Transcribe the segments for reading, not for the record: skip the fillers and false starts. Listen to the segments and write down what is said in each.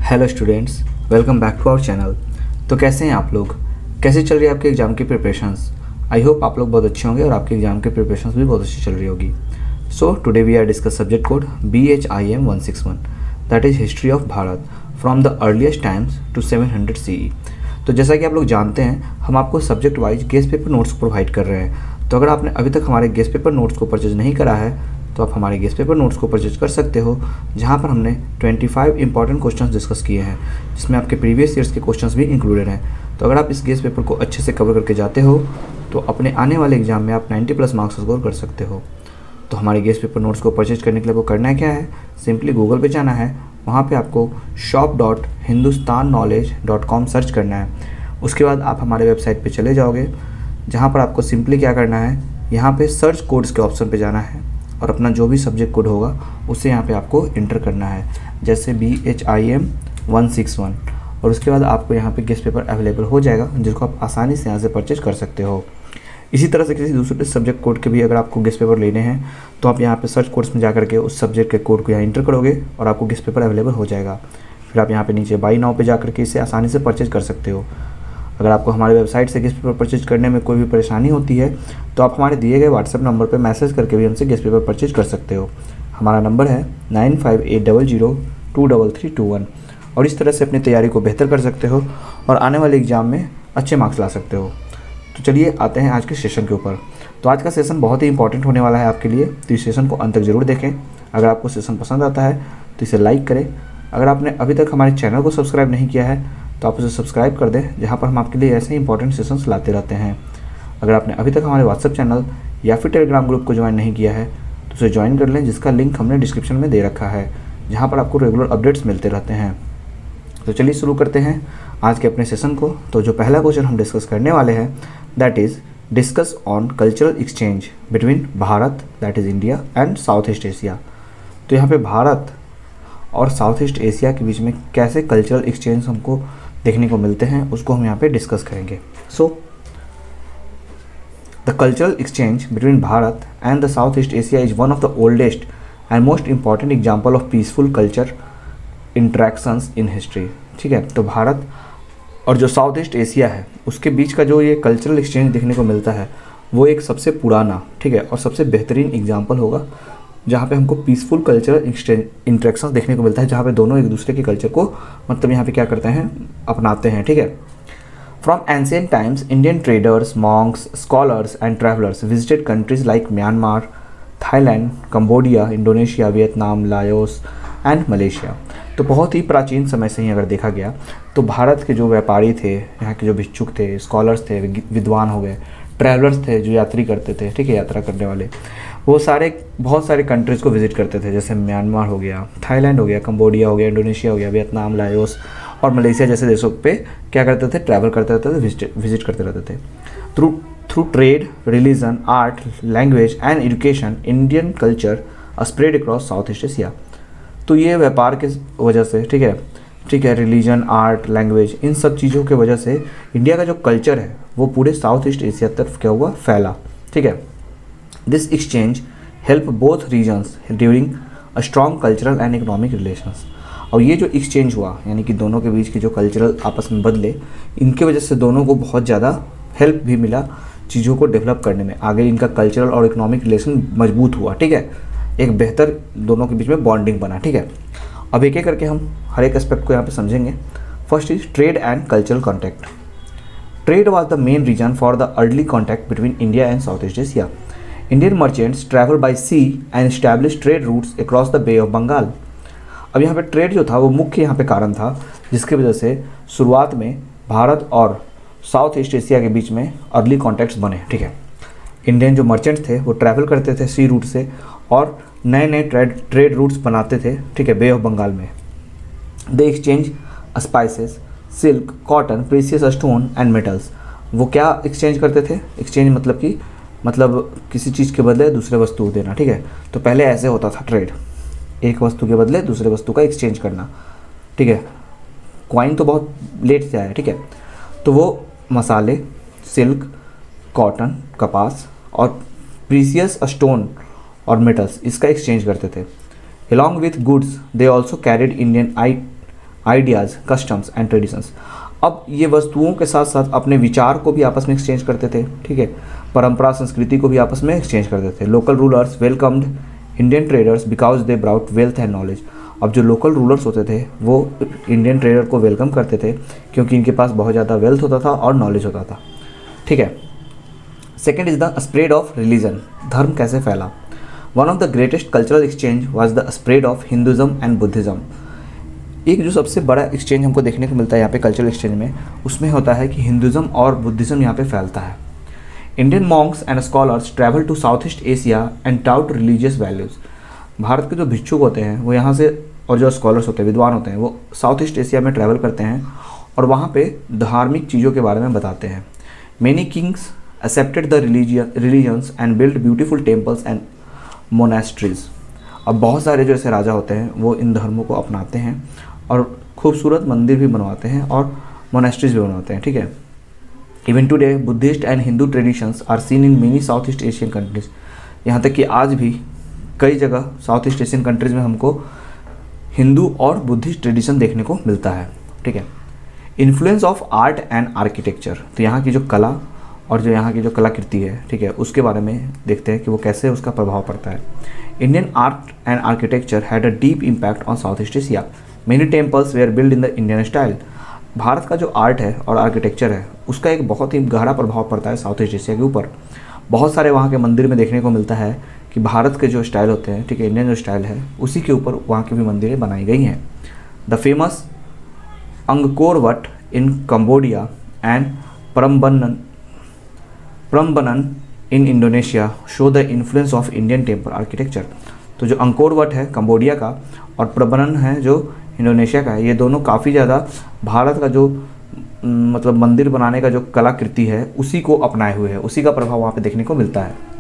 Hello students, welcome back to our channel. तो कैसे हैं आप लोग? कैसे चल रही है आपके एग्ज़ाम की प्रिपरेशंस? आई होप आप लोग बहुत अच्छे होंगे और आपके एग्ज़ाम की प्रिपरेशंस भी बहुत अच्छी चल रही होगी। So today we are discuss subject code BHIM 161, that is history of Bharat from the earliest times to 700 CE। तो जैसा कि आप लोग जानते हैं, हम आपको subject wise guest paper notes provide कर रहे हैं। तो अगर आपने अभी तक हमारे गेस्ट पेपर नोट्स को परचेज नहीं करा है तो आप हमारे गेस्ट पेपर नोट्स को परचेज कर सकते हो, जहां पर हमने 25 इंपॉर्टेंट क्वेश्चंस डिस्कस किए हैं, जिसमें आपके प्रीवियस ईयर्स के क्वेश्चंस भी इंक्लूडेड हैं। तो अगर आप इस गेस्ट पेपर को अच्छे से कवर करके जाते हो तो अपने आने वाले एग्जाम में आप 90+ मार्क्स स्कोर कर सकते हो। तो हमारे गेस्ट पेपर नोट्स को परचेज करने के लिए वो करना है क्या है, सिंपली गूगल पे जाना है, वहाँ पे आपको shop.hindustanknowledge.com सर्च करना है। उसके बाद आप हमारे वेबसाइट पे चले जाओगे, जहाँ पर आपको सिंपली क्या करना है, यहाँ पे सर्च कोड्स के ऑप्शन पे जाना है और अपना जो भी सब्जेक्ट कोड होगा उसे यहाँ पे आपको इंटर करना है, जैसे BHIM 161। और उसके बाद आपको यहाँ पे गेस्ट पेपर अवेलेबल हो जाएगा, जिसको आप आसानी से यहाँ से परचेज कर सकते हो। इसी तरह से किसी दूसरे सब्जेक्ट कोड के भी अगर आपको गेस्ट पेपर लेने हैं तो आप यहाँ पे सर्च कोड्स में जा करके उस सब्जेक्ट के कोड को यहाँ इंटर करोगे और आपको गेस्ट पेपर अवेलेबल हो जाएगा। फिर आप यहाँ पे नीचे बाई नाउ पे जा करके इसे आसानी से परचेज कर सकते हो। अगर आपको हमारे वेबसाइट से गेस्ट पेपर परचेज करने में कोई भी परेशानी होती है तो आप हमारे दिए गए व्हाट्सएप नंबर पर मैसेज करके भी हमसे गेस्ट पेपर परचेज कर सकते हो। हमारा नंबर है 9580023321। और इस तरह से अपनी तैयारी को बेहतर कर सकते हो और आने वाले एग्ज़ाम में अच्छे मार्क्स ला सकते हो। तो चलिए आते हैं आज के सेशन के ऊपर। तो आज का सेशन बहुत ही इंपॉर्टेंट होने वाला है आपके लिए, तो इस सेशन को अंत तक ज़रूर देखें। अगर आपको सेशन पसंद आता है तो इसे लाइक करें। अगर आपने अभी तक हमारे चैनल को सब्सक्राइब नहीं किया है तो आप उसे सब्सक्राइब कर दें, जहाँ पर हम आपके लिए ऐसे ही इंपॉर्टेंट सेशंस लाते रहते हैं। अगर आपने अभी तक हमारे व्हाट्सएप चैनल या फिर टेलीग्राम ग्रुप को ज्वाइन नहीं किया है तो उसे ज्वाइन कर लें, जिसका लिंक हमने डिस्क्रिप्शन में दे रखा है, जहाँ पर आपको रेगुलर अपडेट्स मिलते रहते हैं। तो चलिए शुरू करते हैं आज के अपने सेशन को। तो जो पहला क्वेश्चन हम डिस्कस करने वाले हैं, that is discuss on cultural exchange between Bharat, that is India, and South East Asia. तो यहाँ पे भारत और साउथ ईस्ट एशिया के बीच में कैसे कल्चरल एक्सचेंज हमको देखने को मिलते हैं, उसको हम यहाँ पे डिस्कस करेंगे। So the cultural exchange between Bharat and the south East Asia is one of the oldest and most important example of peaceful culture interactions in history. ठीक है, तो भारत और जो साउथ ईस्ट एशिया है उसके बीच का जो ये कल्चरल एक्सचेंज देखने को मिलता है वो एक सबसे पुराना, ठीक है, और सबसे बेहतरीन एग्जाम्पल होगा जहाँ पे हमको पीसफुल कल्चरल एक्सचेंज इंट्रैक्शंस देखने को मिलता है, जहाँ पे दोनों एक दूसरे के कल्चर को मतलब यहाँ पे क्या करते हैं, अपनाते हैं। ठीक है, from ancient times Indian traders, Monks, scholars and travellers visited countries like Myanmar, Thailand, Cambodia, Indonesia, Vietnam, Laos and Malaysia. तो बहुत ही प्राचीन समय से ही अगर देखा गया तो भारत के जो व्यापारी थे, यहाँ के जो भिक्षुक थे, स्कॉलर्स थे, विद्वान हो गए, ट्रैवलर्स थे जो यात्री करते थे, ठीक है, यात्रा करने वाले, वो सारे बहुत सारे कंट्रीज़ को विज़िट करते थे, जैसे म्यांमार हो गया, थाईलैंड हो गया, कंबोडिया हो गया, इंडोनेशिया हो गया, वियतनाम, लाओस और मलेशिया जैसे देशों पे क्या करते थे, ट्रैवल करते रहते थे, विजिट करते रहते थे। Through trade, religion, art, language and education Indian culture spread across south East Asia. तो ये व्यापार के वजह से, ठीक है, रिलीजन, आर्ट, लैंग्वेज, इन सब चीज़ों के वजह से इंडिया का जो कल्चर है वो पूरे साउथ ईस्ट एशिया तरफ क्या हुआ, फैला। ठीक है, this exchange help both regions during a strong cultural and economic relations. और ये जो एक्सचेंज हुआ, यानी कि दोनों के बीच के जो कल्चरल आपस में बदले, इनके वजह से दोनों को बहुत ज़्यादा हेल्प भी मिला चीज़ों को डेवलप करने में। आगे इनका कल्चरल और इकोनॉमिक रिलेशन मजबूत हुआ, ठीक है, एक बेहतर दोनों के बीच में बॉन्डिंग बना। ठीक है, अब एक एक करके हम हर एक एस्पेक्ट को यहाँ पे समझेंगे। First is trade and cultural contact. Trade was the main reason for the early contact between India and South East Asia. Indian merchants travel by sea and establish trade routes across the Bay of Bengal. अब यहाँ पे trade जो था वो मुख्य यहाँ पे कारण था, जिसकी वजह से शुरुआत में भारत और साउथ ईस्ट एशिया के बीच में अर्ली कॉन्टैक्ट्स बने। ठीक है, इंडियन जो मर्चेंट थे वो ट्रैवल करते थे सी रूट से और नए नए ट्रेड रूट्स बनाते थे, ठीक है, बे ऑफ बंगाल में। दे exchange spices, silk, cotton, precious stone and metals. वो क्या एक्सचेंज करते थे, एक्सचेंज मतलब किसी चीज़ के बदले दूसरे वस्तु देना। ठीक है, तो पहले ऐसे होता था ट्रेड, एक वस्तु के बदले दूसरे वस्तु का एक्सचेंज करना। ठीक है, कॉइन तो बहुत लेट से आया। ठीक है, तो वो मसाले, सिल्क, कॉटन, कपास और प्रीसियस स्टोन और मेटल्स, इसका एक्सचेंज करते थे। Along with goods they also carried Indian ideas, customs and traditions. अब ये वस्तुओं के साथ साथ अपने विचार को भी आपस में एक्सचेंज करते थे, ठीक है, परंपरा संस्कृति को भी आपस में एक्सचेंज करते थे। Local rulers welcomed Indian traders because they brought wealth and knowledge. अब जो लोकल रूलर्स होते थे वो इंडियन ट्रेडर को वेलकम करते थे क्योंकि इनके पास बहुत ज़्यादा वेल्थ होता था और नॉलेज होता था, ठीक है। Second is the spread of religion, धर्म कैसे फैला। One of the greatest cultural exchange was the spread of Hinduism and Buddhism. एक जो सबसे बड़ा एक्सचेंज हमको देखने को मिलता है यहाँ पे कल्चरल एक्सचेंज में, उसमें होता है कि हिंदुज़म और बुद्धिज़्म यहाँ पे फैलता है। Indian monks and scholars travel to South East Asia and taught religious values. Bharat के जो भिक्षुक होते हैं वो यहाँ से, और जो स्कॉलर्स होते हैं, विद्वान होते हैं, वो साउथ ईस्ट एशिया में ट्रैवल करते हैं और वहाँ पे धार्मिक चीज़ों के बारे में बताते हैं। Many Kings accepted the religions and build beautiful temples and monasteries. अब बहुत सारे जो ऐसे राजा होते हैं वो इन धर्मों को अपनाते हैं और खूबसूरत मंदिर भी बनवाते हैं और मोनेस्ट्रीज भी बनवाते हैं, ठीक है। Even today Buddhist and Hindu traditions are seen in many South East Asian countries. यहाँ तक कि आज भी कई जगह साउथ ईस्ट एशियन कंट्रीज़ में हमको हिंदू और बुद्धिस्ट ट्रेडिशन देखने को मिलता है, ठीक है। Influence of art and architecture, तो यहाँ की जो कला और जो यहाँ की जो कलाकृति है, ठीक है, उसके बारे में देखते हैं कि वो कैसे उसका प्रभाव पड़ता है। Indian art and architecture had a deep impact on South East Asia. Many temples were build in the Indian style. Bharat का जो आर्ट है और आर्किटेक्चर है उसका एक बहुत ही गहरा प्रभाव पड़ता है साउथ ईस्ट एशिया के ऊपर। बहुत सारे वहाँ के मंदिर में देखने को मिलता है कि भारत के जो स्टाइल होते हैं, ठीक है, इंडियन जो स्टाइल है उसी के ऊपर वहाँ की भी मंदिरें बनाई गई हैं। The famous Angkor Wat in Cambodia and Prambanan in Indonesia show the influence of Indian temple architecture. तो जो अंकोर वट है कंबोडिया का और प्रम्बनन है जो इंडोनेशिया का है, ये दोनों काफ़ी ज़्यादा भारत का जो मतलब मंदिर बनाने का जो कलाकृति है उसी को अपनाए हुए है, उसी का प्रभाव वहाँ पे देखने को मिलता है।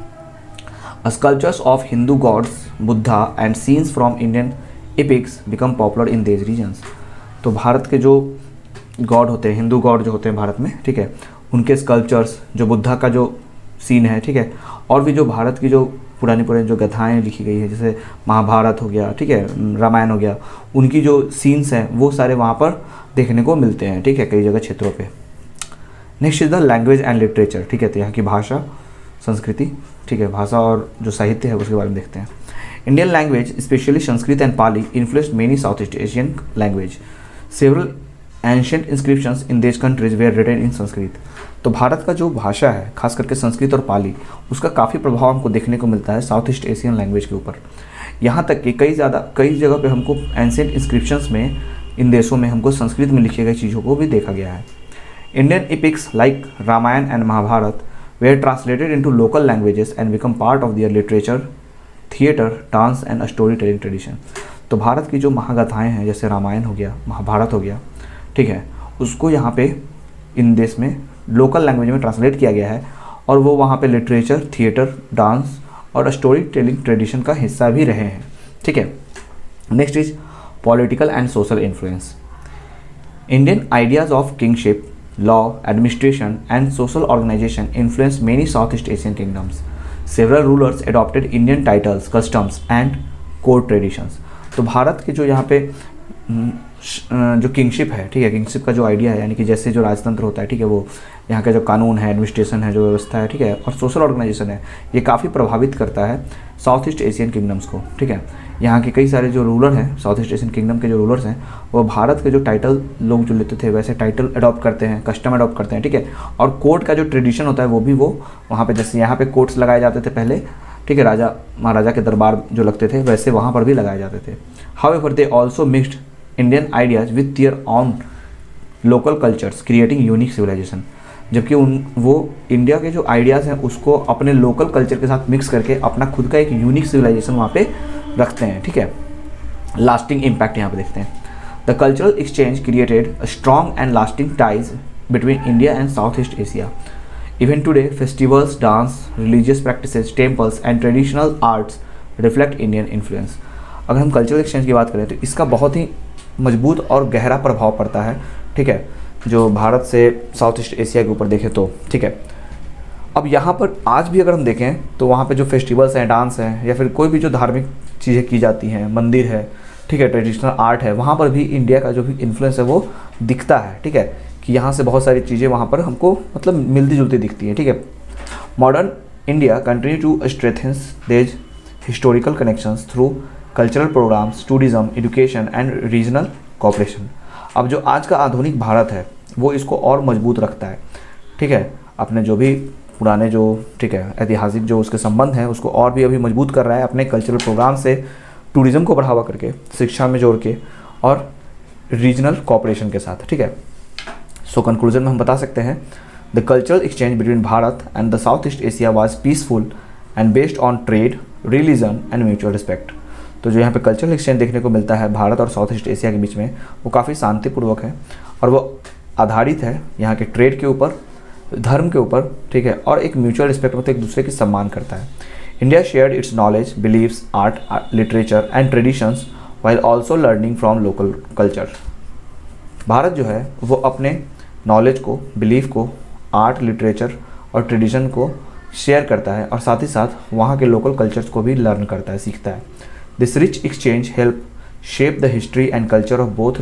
Sculptures of Hindu gods, Buddha and scenes from Indian epics become popular in these regions. तो भारत के जो गॉड होते हैं, हिंदू गॉड जो होते हैं भारत में, ठीक है, उनके स्कल्पचर्स, जो बुद्धा का जो सीन है, ठीक है, और भी जो भारत की जो पुरानी जो गाथाएँ लिखी गई है, जैसे महाभारत हो गया, ठीक है, रामायण हो गया, उनकी जो सीन्स हैं वो सारे वहाँ पर देखने को मिलते हैं, ठीक है, कई जगह क्षेत्रों पे। Next is the language and literature, ठीक है, तो यहाँ की भाषा संस्कृति, ठीक है, भाषा और जो साहित्य है उसके बारे में देखते हैं। Indian language specially Sanskrit and Pali influenced many South East Asian language. Several ancient inscriptions in this countries were written in Sanskrit. तो भारत का जो भाषा है, खास करके संस्कृत और पाली, उसका काफ़ी प्रभाव हमको देखने को मिलता है साउथ ईस्ट एशियन लैंग्वेज के ऊपर। यहाँ तक कि कई जगह पे हमको एंशिएंट इंस्क्रिप्शंस में इन देशों में हमको संस्कृत में लिखी गई चीज़ों को भी देखा गया है। Indian epics like Ramayana and Mahabharata were translated into local languages and become part of their literature, theatre, dance and storytelling tradition। तो भारत की जो महागाथाएं हैं, जैसे रामायण हो गया, महाभारत हो गया, ठीक है, उसको यहाँ पे इन देश में लोकल लैंग्वेज में ट्रांसलेट किया गया है और वो वहाँ पे लिटरेचर, थिएटर, डांस और स्टोरी टेलिंग ट्रेडिशन का हिस्सा भी रहे हैं, ठीक है। Next is political and social influence. Indian ideas of kingship, law, administration, and social organization influenced many Southeast Asian kingdoms. Several rulers adopted Indian titles, customs, and court traditions। तो भारत के जो यहाँ पे जो किंगशिप है, ठीक है, किंगशिप का जो आइडिया है, यानी कि जैसे जो राजतंत्र होता है, ठीक है, वो यहाँ का जो कानून है, एडमिनिस्ट्रेशन है, जो व्यवस्था है, ठीक है, और सोशल ऑर्गेनाइजेशन है, ये काफ़ी प्रभावित करता है साउथ ईस्ट एशियन किंगडम्स को, ठीक है। यहाँ के कई सारे जो रूलर हैं, साउथ ईस्ट एशियन किंगडम के जो रूलर्स हैं, वो भारत के जो टाइटल लोग जो लेते थे वैसे टाइटल अडॉप्ट करते हैं, कस्टम अडॉप्ट करते हैं, ठीक है। और कोर्ट का जो ट्रेडिशन होता है वो भी वो वहाँ पे, जैसे यहाँ पे कोर्ट्स लगाए जाते थे पहले, ठीक है, राजा महाराजा के दरबार जो लगते थे वैसे वहाँ पर भी लगाए जाते थे। However they also mixed Indian ideas with their own local cultures creating unique civilisation. जबकि वो इंडिया के जो आइडियाज़ हैं उसको अपने लोकल कल्चर के साथ मिक्स करके अपना खुद का एक यूनिक सिविलाइजेशन वहाँ पे रखते हैं, ठीक है। लास्टिंग इम्पैक्ट यहाँ पे देखते हैं। The cultural exchange created strong and lasting ties between India and South East Asia. Even today festivals, dance, religious practices, temples and traditional arts reflect Indian influence. अगर हम कल्चरल एक्सचेंज की बात करें तो इसका बहुत ही मजबूत और गहरा प्रभाव पड़ता है, ठीक है, जो भारत से साउथ ईस्ट एशिया के ऊपर देखें तो, ठीक है। अब यहाँ पर आज भी अगर हम देखें तो वहाँ पे जो फेस्टिवल्स हैं, डांस हैं, या फिर कोई भी जो धार्मिक चीज़ें की जाती हैं, मंदिर है, ठीक है, ट्रेडिशनल आर्ट है, वहाँ पर भी इंडिया का जो भी इन्फ्लुएंस है वो दिखता है। ठीक है, कि यहाँ से बहुत सारी चीज़ें वहाँ पर हमको मतलब मिलती जुलती दिखती हैं। ठीक है, modern India continue to strengthen these historical connections through cultural programmes, tourism, education and regional cooperation. अब जो आज का आधुनिक भारत है वो इसको और मजबूत रखता है। ठीक है, अपने जो भी पुराने जो ठीक है ऐतिहासिक जो उसके संबंध हैं उसको और भी अभी मजबूत कर रहा है अपने कल्चरल प्रोग्राम से, टूरिज़्म को बढ़ावा करके, शिक्षा में जोड़ के और रीजनल कोऑपरेशन के साथ। ठीक है, सो कंक्लूजन में हम बता सकते हैं the cultural exchange between Bharat and the south East Asia was peaceful and based on trade, religion and mutual respect. तो जो यहाँ पे कल्चरल एक्सचेंज देखने को मिलता है भारत और साउथ ईस्ट एशिया के बीच में वो काफ़ी शांतिपूर्वक है और वो आधारित है यहाँ के ट्रेड के ऊपर, धर्म के ऊपर। ठीक है, और एक म्यूचुअल रिस्पेक्ट मतलब एक दूसरे की सम्मान करता है। India shared its knowledge, beliefs, art, literature and traditions while also learning from local culture. Bharat जो है वो अपने नॉलेज को, बिलीफ को, आर्ट, लिटरेचर और ट्रेडिशन को शेयर करता है और साथ ही साथ वहाँ के लोकल कल्चर्स को भी लर्न करता है, सीखता है। This rich exchange help shape the history and culture of both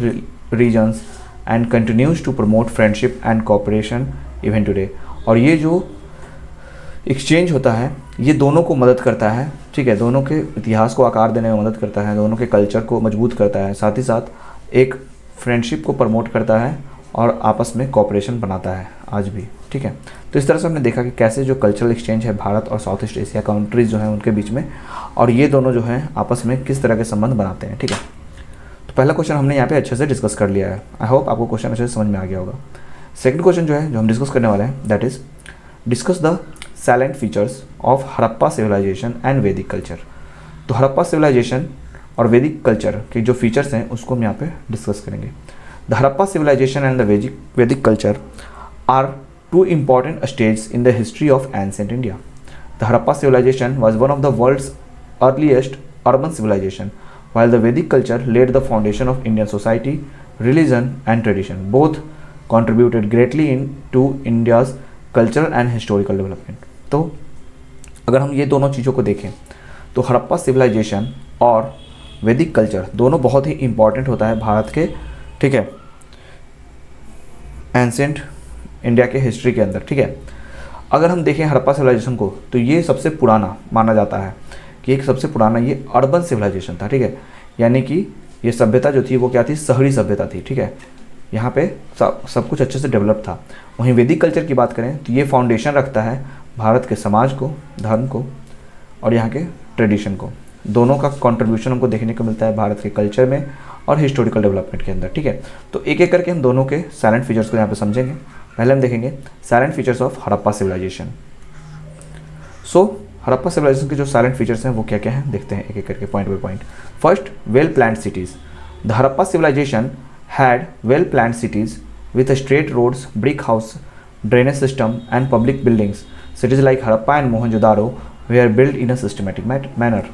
regions and continues to promote friendship and cooperation even today. और ये जो एक्सचेंज होता है ये दोनों को मदद करता है। ठीक है, दोनों के इतिहास को आकार देने में मदद करता है, दोनों के कल्चर को मजबूत करता है, साथ ही साथ एक फ्रेंडशिप को प्रमोट करता है और आपस में कोऑपरेशन बनाता है आज भी। ठीक है, तो इस तरह से हमने देखा कि कैसे जो कल्चरल एक्सचेंज है भारत और साउथ ईस्ट एशिया कंट्रीज़ जो हैं उनके बीच में, और ये दोनों जो हैं आपस में किस तरह के संबंध बनाते हैं। ठीक है, तो पहला क्वेश्चन हमने यहाँ पे अच्छे से डिस्कस कर लिया है। आई होप आपको क्वेश्चन अच्छे से समझ में आ गया होगा। सेकंड क्वेश्चन जो है जो हम डिस्कस करने वाले हैं that is discuss the salient features of Harappa civilisation and Vedic culture. तो हड़प्पा सिविलाइजेशन और वैदिक कल्चर के जो फीचर्स हैं उसको हम यहाँ पे डिस्कस करेंगे। The Harappa civilisation and the Vedic culture are two important stages in the history of ancient India. The Harappa civilization was one of the world's earliest urban civilization, while the Vedic culture laid the foundation of Indian society, religion and tradition. Both contributed greatly to India's cultural and historical development. तो अगर हम ये दोनों चीज़ों को देखें तो Harappa civilisation और वैदिक कल्चर दोनों बहुत ही इम्पॉर्टेंट होता है भारत के, ठीक है, एंसेंट इंडिया के हिस्ट्री के अंदर। ठीक है, अगर हम देखें हड़प्पा सिविलाइजेशन को तो ये सबसे पुराना माना जाता है कि एक सबसे पुराना ये अर्बन सिविलाइजेशन था। ठीक है, यानी कि ये सभ्यता जो थी वो क्या थी, शहरी सभ्यता थी। ठीक है, यहाँ पे सब कुछ अच्छे से डेवलप था। वहीं वैदिक कल्चर की बात करें तो ये फाउंडेशन रखता है भारत के समाज को, धर्म को और यहाँ के ट्रेडिशन को। दोनों का कंट्रीब्यूशन हमको देखने को मिलता है भारत के कल्चर में और हिस्टोरिकल डेवलपमेंट के अंदर। ठीक है, तो एक एक करके हम दोनों के साइलेंट फीचर्स को यहाँ पे समझेंगे। पहले हम देखेंगे silent features of Harappa civilisation. So Harappa civilisation के जो साइलेंट फीचर्स हैं वो क्या क्या हैं देखते हैं एक एक करके, point by point. First, well planned cities. The Harappa civilisation had well planned cities with straight roads, brick house, drainage system and public buildings. Cities like Harappa and Mohenjodaro were are build in a systematic manner.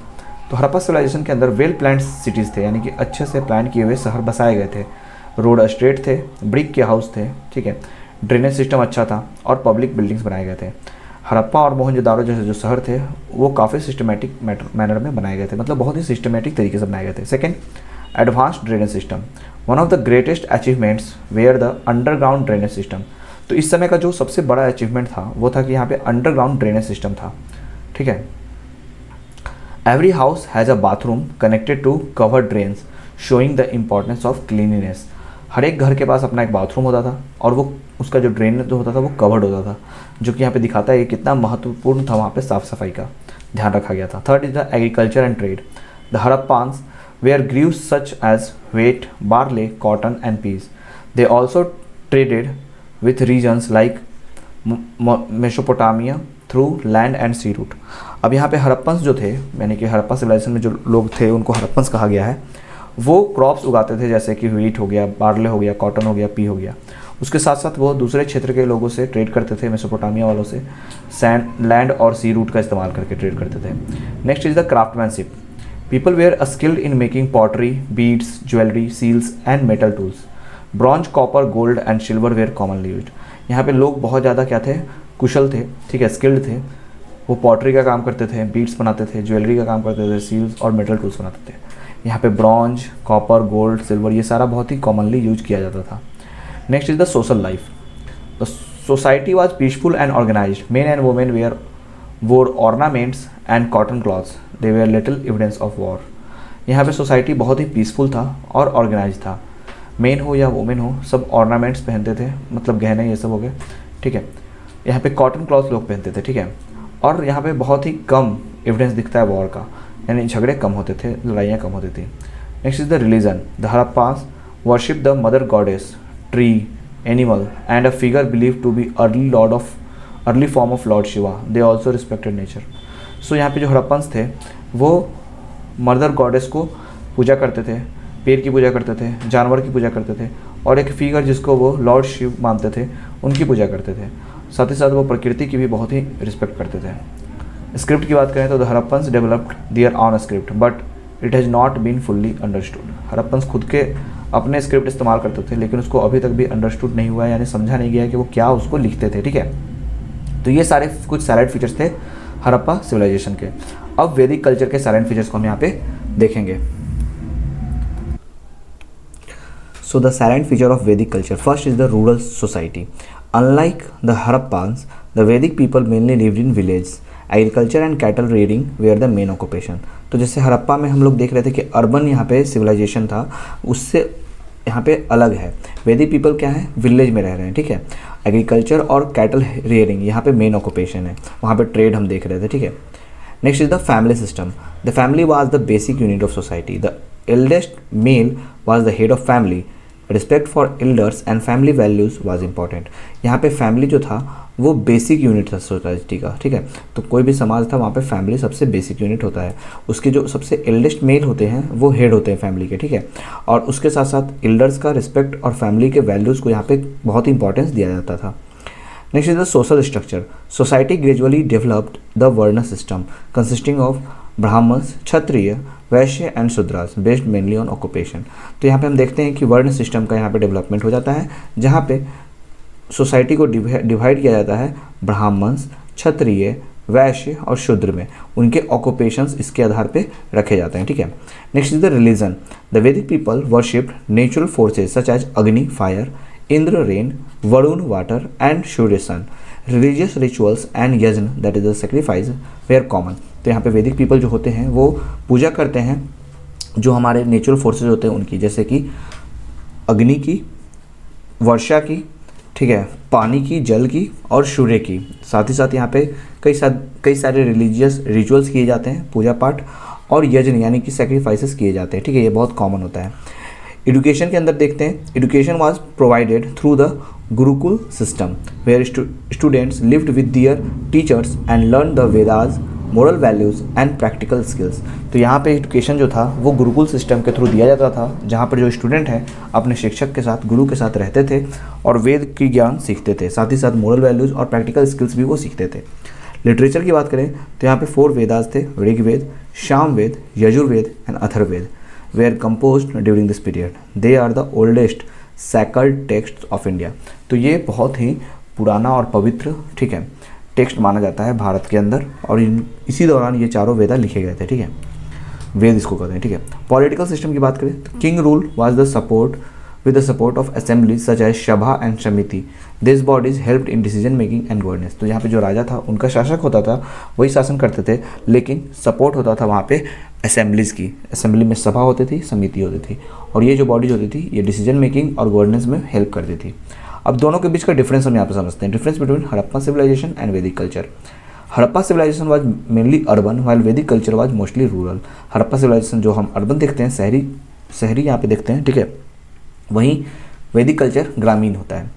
तो Harappa civilisation के अंदर well planned cities थे, यानी कि अच्छे से plan किए हुए शहर बसाए गए थे। रोड स्ट्रेट थे, ब्रिक के हाउस थे, ठीक है, ड्रेनेज सिस्टम अच्छा था और पब्लिक बिल्डिंग्स बनाए गए थे। हड़प्पा और मोहनजोदारो जैसे जो शहर थे वो काफ़ी सिस्टमेटिक मैनर में बनाए गए थे, मतलब बहुत ही सिस्टमेटिक तरीके से बनाए गए थे। Second, advanced drainage system. One of the greatest achievements were the underground drainage system. तो इस समय का जो सबसे बड़ा अचीवमेंट था वो था कि यहाँ पे अंडरग्राउंड ड्रेनेज सिस्टम था। ठीक है, every house has a bathroom connected to covered drains showing the importance of cleanliness. हर एक घर के पास अपना एक बाथरूम होता था और वो उसका जो ड्रेन जो होता था वो कवर्ड होता था, जो कि यहाँ पे दिखाता है कि कितना महत्वपूर्ण था वहाँ पे साफ़ सफाई का ध्यान रखा गया था। Third is the agriculture and trade. The Harappans were grew such as wheat, barley, cotton and peas. They also traded with regions like Mesopotamia through land and sea route. अब यहाँ पे हड़प्पन्स जो थे, यानी कि हड़प्पा सिविलाइजेशन में जो लोग थे उनको हड़प्पन्स कहा गया है, वो क्रॉप्स उगाते थे जैसे कि व्हीट हो गया, बार्ले हो गया, कॉटन हो गया, पी हो गया। उसके साथ साथ वो दूसरे क्षेत्र के लोगों से ट्रेड करते थे, मेसोपोटामिया वालों से लैंड और सी रूट का इस्तेमाल करके ट्रेड करते थे। Next is the craftsmanship. People were skilled in making pottery, beads, jewellery, seals and metal tools. Bronze, copper, gold and silver were commonly used. यहाँ पे लोग बहुत ज़्यादा क्या थे, कुशल थे, ठीक है, स्किल्ड थे। वो पॉटरी का काम करते थे, बीड्स बनाते थे, ज्वेलरी का काम करते थे, सील्स और मेटल टूल्स बनाते थे। यहाँ पे ब्रॉन्ज, कॉपर, गोल्ड, सिल्वर ये सारा बहुत ही कॉमनली यूज किया जाता था। Next is the social life. The society was peaceful and organised, men and women were wore ornaments and cotton clothes, they were little evidence of war. यहाँ पे society बहुत ही peaceful था और ऑर्गेनाइज था। Main हो या वुमेन हो सब ऑर्नामेंट्स पहनते थे, मतलब गहने ये सब हो गए, ठीक है। यहाँ पे कॉटन क्लॉथ लोग पहनते थे, ठीक है। और यहाँ पे बहुत ही कम एविडेंस दिखता है वॉर का, यानी झगड़े कम होते थे, लड़ाइयाँ कम होती थी। Next is the religion. The Harappans worship the mother goddess, tree, animal and a figure believe to be early form of lord Shiva. They also respected nature. So यहाँ पे जो हड़प्पन्स थे वो मदर गॉडेस को पूजा करते थे, पेड़ की पूजा करते थे, जानवर की पूजा करते थे, और एक फिगर जिसको वो लॉर्ड शिव मानते थे उनकी पूजा करते थे। साथ ही साथ वो प्रकृति की भी बहुत ही रिस्पेक्ट करते थे। स्क्रिप्ट की बात करें तो the Harappans developed their own script but it has not been fully understood. Harappans खुद के अपने स्क्रिप्ट इस्तेमाल करते थे, लेकिन उसको अभी तक भी अंडरस्टूड नहीं हुआ है, यानी समझा नहीं गया कि वो क्या उसको लिखते थे, ठीक है। तो ये सारे कुछ साइलेंट फीचर्स थे हड़प्पा सिविलाइजेशन के। अब वैदिक कल्चर के साइलेंट फीचर्स को हम यहाँ पे देखेंगे। So the silent feature of Vedic culture. First is the rural society. Unlike the Harappans, the Vedic people mainly lived in villages. Agriculture and cattle rearing were the main occupation. तो जैसे हड़प्पा में हम लोग देख रहे थे कि अर्बन यहाँ पे सिविलाइजेशन था, उससे यहाँ पे अलग है। वैदिक पीपल क्या है, विलेज में रह रहे हैं, ठीक है। एग्रीकल्चर और कैटल रेयरिंग यहाँ पे मेन ऑक्यूपेशन है, वहाँ पे ट्रेड हम देख रहे थे, ठीक है। Next is the family system. The family was the basic unit of society. The eldest male was the head of family. Respect for elders and family values was important. यहाँ पे फैमिली जो था वो बेसिक यूनिट था society का, ठीक है। तो कोई भी समाज था वहाँ पे फैमिली सबसे बेसिक यूनिट होता है। उसके जो सबसे एल्डेस्ट मेल होते हैं वो हेड होते हैं फैमिली के, ठीक है। और उसके साथ साथ एल्डर्स का रिस्पेक्ट और फैमिली के वैल्यूज़ को यहाँ पे बहुत ही इंपॉर्टेंस दिया जाता था। Next is the social structure. Society gradually developed the वर्ण system consisting of Brahmins, Kshatriya, Vysya and Shudras based mainly on occupation. तो यहाँ पे हम देखते हैं कि वर्ण सिस्टम का यहाँ पे डेवलपमेंट हो जाता है, जहाँ पे सोसाइटी को डिवाइड किया जाता है ब्राह्मण्स, क्षत्रिय, वैश्य और शूद्र में। उनके ऑक्यूपेशंस इसके आधार पे रखे जाते हैं, ठीक है। Next is the religion. The Vedic people worshipped natural forces such as Agni fire, Indra rain, Varuna water and Surya sun. Religious rituals and yajna that is the sacrifice were common. तो यहाँ पे वैदिक पीपल जो होते हैं वो पूजा करते हैं जो हमारे नेचुरल फोर्सेज होते हैं उनकी, जैसे कि अग्नि की, वर्षा की, ठीक है, पानी की, जल की और सूर्य की। साथ ही साथ यहाँ पे कई सारे रिलीजियस रिचुअल्स किए जाते हैं, पूजा पाठ, और यज्ञ यानी कि सेक्रीफाइसेस किए जाते हैं, ठीक है। ये बहुत कॉमन होता है। एजुकेशन के अंदर देखते हैं, education was provided through the gurukul system where students lived with their teachers and learn the Vedas, moral values and practical skills. तो यहाँ पे एजुकेशन जो था वो गुरुकुल सिस्टम के थ्रू दिया जाता था, जहाँ पर जो स्टूडेंट हैं अपने शिक्षक के साथ, गुरु के साथ रहते थे और वेद की ज्ञान सीखते थे, साथ ही साथ मोरल वैल्यूज़ और प्रैक्टिकल स्किल्स भी वो सीखते थे। लिटरेचर की बात करें तो यहाँ पे 4 वेदास थे, Rigveda, Samaveda, Yajurveda and Atharvaveda were composed during this period. They are the oldest sacred text of India. तो ये बहुत ही पुराना और पवित्र, ठीक है, टेक्स्ट माना जाता है भारत के अंदर, और इसी दौरान ये चारों वेदा लिखे गए थे, ठीक है, वेद इसको कहते हैं, ठीक है। पॉलिटिकल सिस्टम की बात करें तो king rule was the support with the support of assemblies such as sabha and samiti. This bodies helped in decision making and governance. तो यहाँ पे जो राजा था उनका शासक होता था, वही शासन करते थे, लेकिन सपोर्ट होता था वहाँ पे असेंबलीज की। असेंबली में सभा होती थी, समिति होती थी, और ये जो बॉडीज होती थी ये डिसीजन मेकिंग और गवर्नेंस में हेल्प करती थी। अब दोनों के बीच का डिफरेंस हम यहाँ पे समझते हैं। Difference between Harappa civilisation and Vedic culture. Harappa civilisation was mainly urban while Vedic culture was mostly rural. Harappa civilisation जो हम अर्बन देखते हैं, शहरी यहाँ पे देखते हैं, ठीक है, वहीं वैदिक कल्चर ग्रामीण होता है।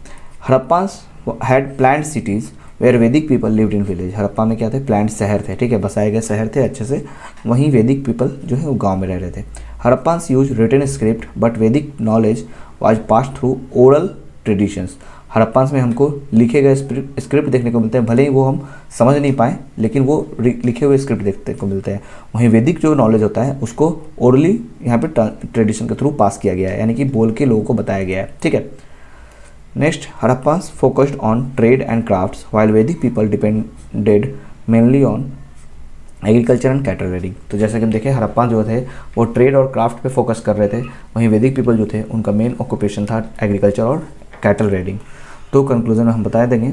हड़प्पास हैड प्लान्ड सिटीज़ वेयर वैदिक people lived in village. Harappa में क्या थे, प्लान्ड शहर थे, ठीक है, बसाए गए शहर थे अच्छे से। वहीं वैदिक पीपल जो है वो गाँव में रह रहे थे। Harappans use written script but Vedic knowledge was pass through oral traditions. Harappans में हमको लिखे गए स्क्रिप्ट देखने को मिलते हैं, भले ही वो हम समझ नहीं पाए, लेकिन वो लिखे हुए स्क्रिप्ट देखने को मिलते हैं। वहीं वैदिक जो नॉलेज होता है उसको ओरली यहाँ पे ट्रेडिशन के थ्रू पास किया गया है, यानी कि बोल के लोगों को बताया गया है, ठीक है। Next, Harappans focused on trade and crafts while Vedic people depended mainly on agriculture and cattle rearing. तो जैसे कि हम देखें, हड़प्पा जो थे वो ट्रेड और क्राफ्ट पे फोकस कर रहे थे, वहीं वैदिक पीपल जो थे उनका मेन ऑक्यूपेशन था एग्रीकल्चर और कैटल रेडिंग। तो कंक्लूजन में हम बता देंगे,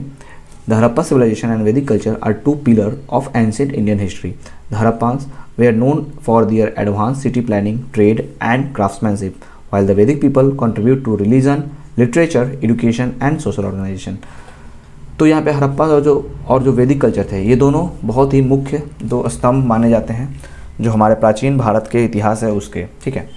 the Harappa civilisation and Vedic culture are two pillar of ancient Indian history. The Harappans were known for their advanced city planning, trade and craftsmanship, while the Vedic people contribute to religion, literature, education and social organization। तो यहाँ पे हड़प्पा और जो वैदिक culture थे, ये दोनों बहुत ही मुख्य दो स्तंभ माने जाते हैं जो हमारे प्राचीन भारत के इतिहास है उसके, ठीक है।